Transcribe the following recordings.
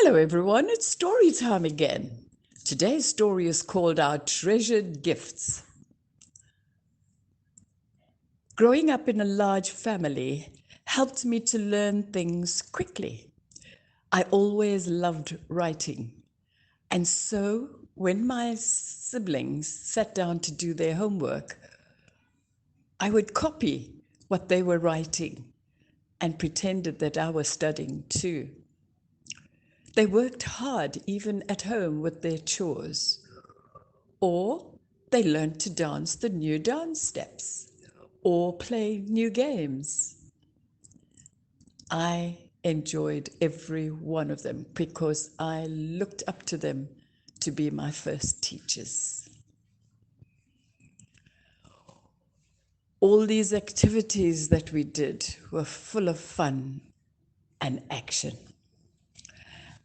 Hello everyone, it's story time again. Today's story is called Our Treasured Gifts. Growing up in a large family helped me to learn things quickly. I always loved writing. And so when my siblings sat down to do their homework, I would copy what they were writing and pretended that I was studying too. They worked hard even at home with their chores, or they learned to dance the new dance steps, or play new games. I enjoyed every one of them because I looked up to them to be my first teachers. All these activities that we did were full of fun and action.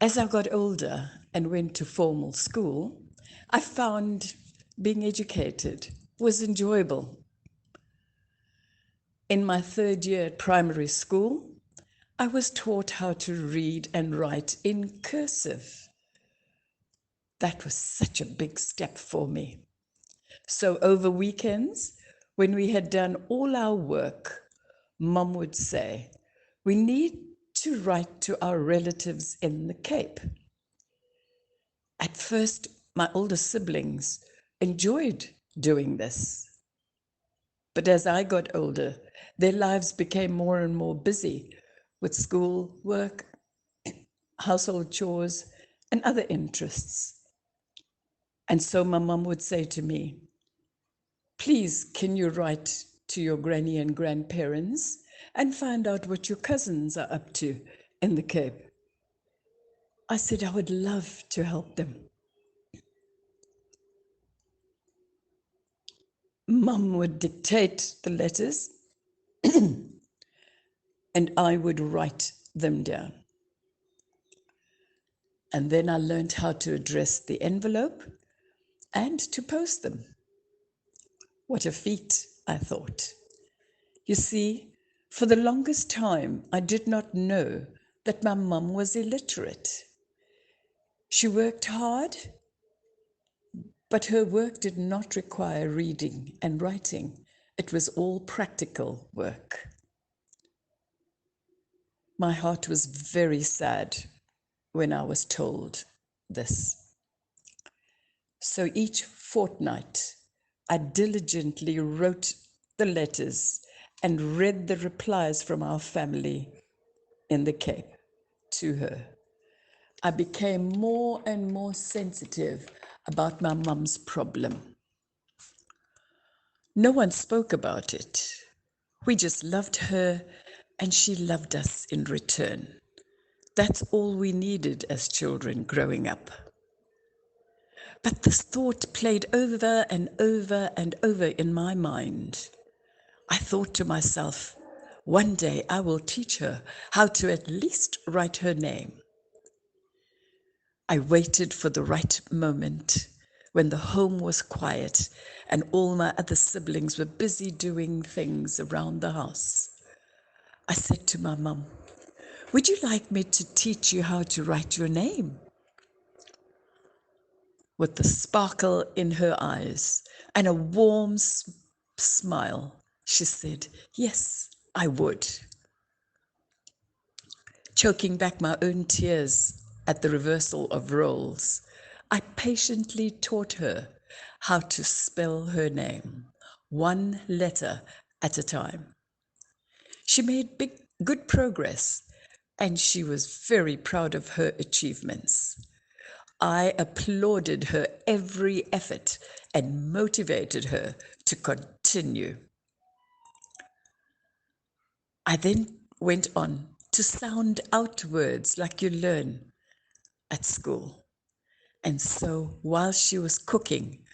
As I got older and went to formal school, I found being educated was enjoyable. In my third year at primary school, I was taught how to read and write in cursive. That was such a big step for me. So over weekends, when we had done all our work, Mum would say, "We need to write to our relatives in the Cape." At first, my older siblings enjoyed doing this. But as I got older, their lives became more and more busy with school, work, household chores, and other interests. And so my mum would say to me, "Please, can you write to your granny and grandparents and find out what your cousins are up to in the Cape?" I said I would love to help them. Mum would dictate the letters and I would write them down. And then I learned how to address the envelope and to post them. What a feat, I thought. You see, for the longest time, I did not know that my mum was illiterate. She worked hard, but her work did not require reading and writing. It was all practical work. My heart was very sad when I was told this. So each fortnight, I diligently wrote the letters and read the replies from our family in the Cape to her. I became more and more sensitive about my mum's problem. No one spoke about it. We just loved her and she loved us in return. That's all we needed as children growing up. But this thought played over and over and over in my mind. I thought to myself, one day I will teach her how to at least write her name. I waited for the right moment when the home was quiet and all my other siblings were busy doing things around the house. I said to my mum, "Would you like me to teach you how to write your name?" With the sparkle in her eyes and a warm smile, she said, "Yes, I would." Choking back my own tears at the reversal of roles, I patiently taught her how to spell her name, one letter at a time. She made good progress, and she was very proud of her achievements. I applauded her every effort and motivated her to continue. I then went on to sound out words like you learn at school. And so while she was cooking,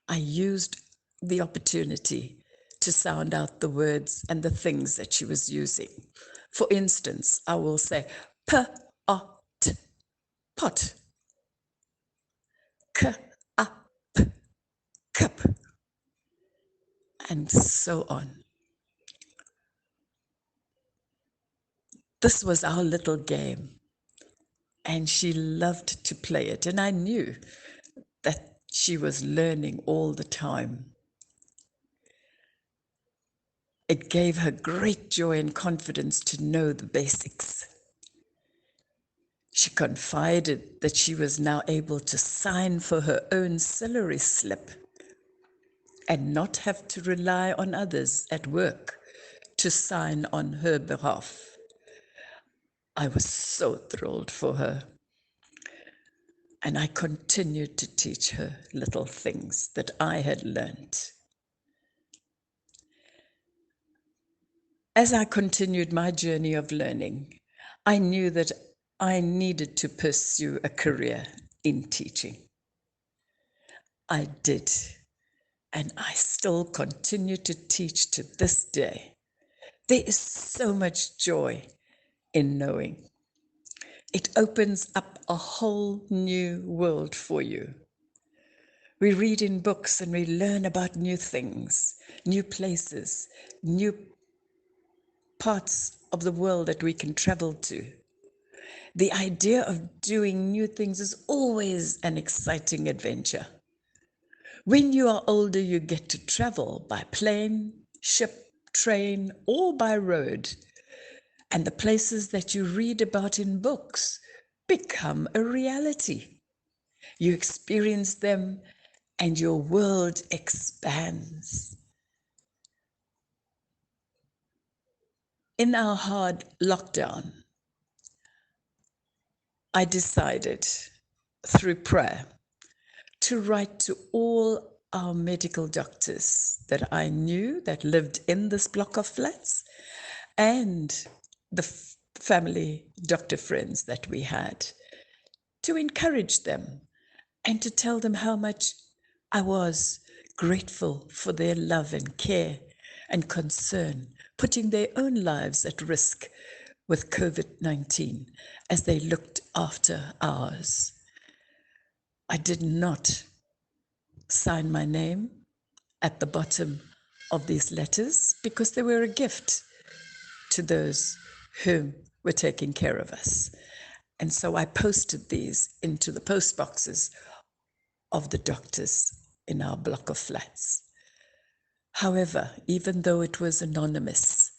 I used the opportunity to sound out the words and the things that she was using. For instance, I will say pot, pot, cup, cup, and so on. This was our little game. and she loved to play it. And I knew that she was learning all the time. It gave her great joy and confidence to know the basics. She confided that she was now able to sign for her own salary slip and not have to rely on others at work to sign on her behalf. I was so thrilled for her. And I continued to teach her little things that I had learnt. As I continued my journey of learning, I knew that I needed to pursue a career in teaching. I did, and I still continue to teach to this day. There is so much joy in knowing. It opens up a whole new world for you. We read in books and we learn about new things, new places, new parts of the world that we can travel to. The idea of doing new things is always an exciting adventure. When you are older, you get to travel by plane, ship, train, or by road. And the places that you read about in books become a reality. You experience them and your world expands. In our hard lockdown, I decided through prayer to write to all our medical doctors that I knew that lived in this block of flats and the family doctor friends that we had, to encourage them and to tell them how much I was grateful for their love and care and concern, putting their own lives at risk with COVID-19 as they looked after ours. I did not sign my name at the bottom of these letters because they were a gift to those who were taking care of us. And so I posted these into the post boxes of the doctors in our block of flats. However, even though it was anonymous,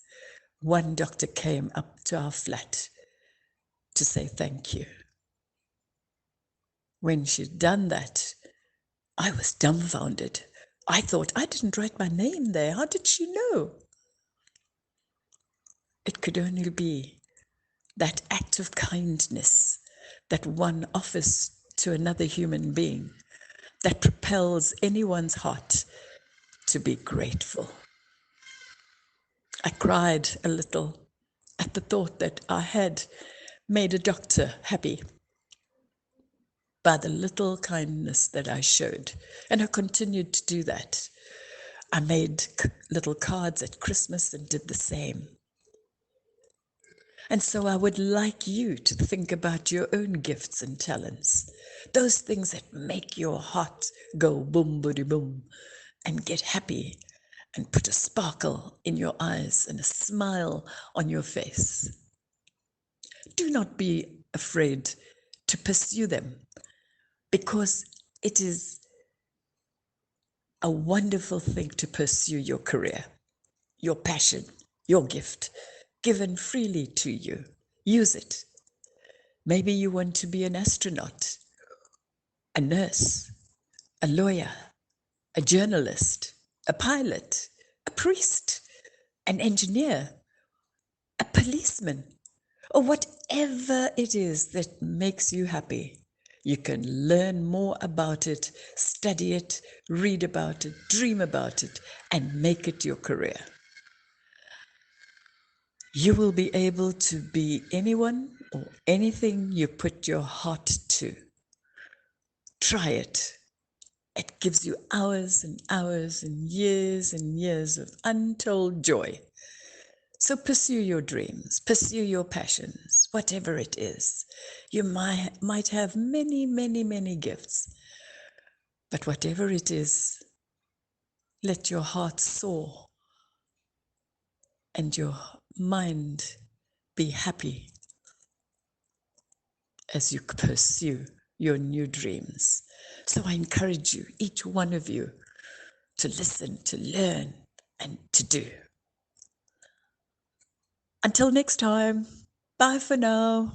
one doctor came up to our flat to say thank you. When she'd done that, I was dumbfounded. I thought, I didn't write my name there. How did she know? It could only be that act of kindness that one offers to another human being that propels anyone's heart to be grateful. I cried a little at the thought that I had made a doctor happy by the little kindness that I showed. And I continued to do that. I made little cards at Christmas and did the same. And so I would like you to think about your own gifts and talents, those things that make your heart go boom, boody, boom, and get happy and put a sparkle in your eyes and a smile on your face. Do not be afraid to pursue them, because it is a wonderful thing to pursue your career, your passion, your gift, given freely to you. Use it. Maybe you want to be an astronaut, a nurse, a lawyer, a journalist, a pilot, a priest, an engineer, a policeman, or whatever it is that makes you happy. You can learn more about it, study it, read about it, dream about it, and make it your career. You will be able to be anyone or anything you put your heart to. Try it. It gives you hours and hours and years of untold joy. So pursue your dreams, pursue your passions, whatever it is. You might have many, many, many gifts, but whatever it is, let your heart soar and your mind be happy as you pursue your new dreams. So I encourage you, each one of you, to listen, to learn, and to do. Until next time, bye for now.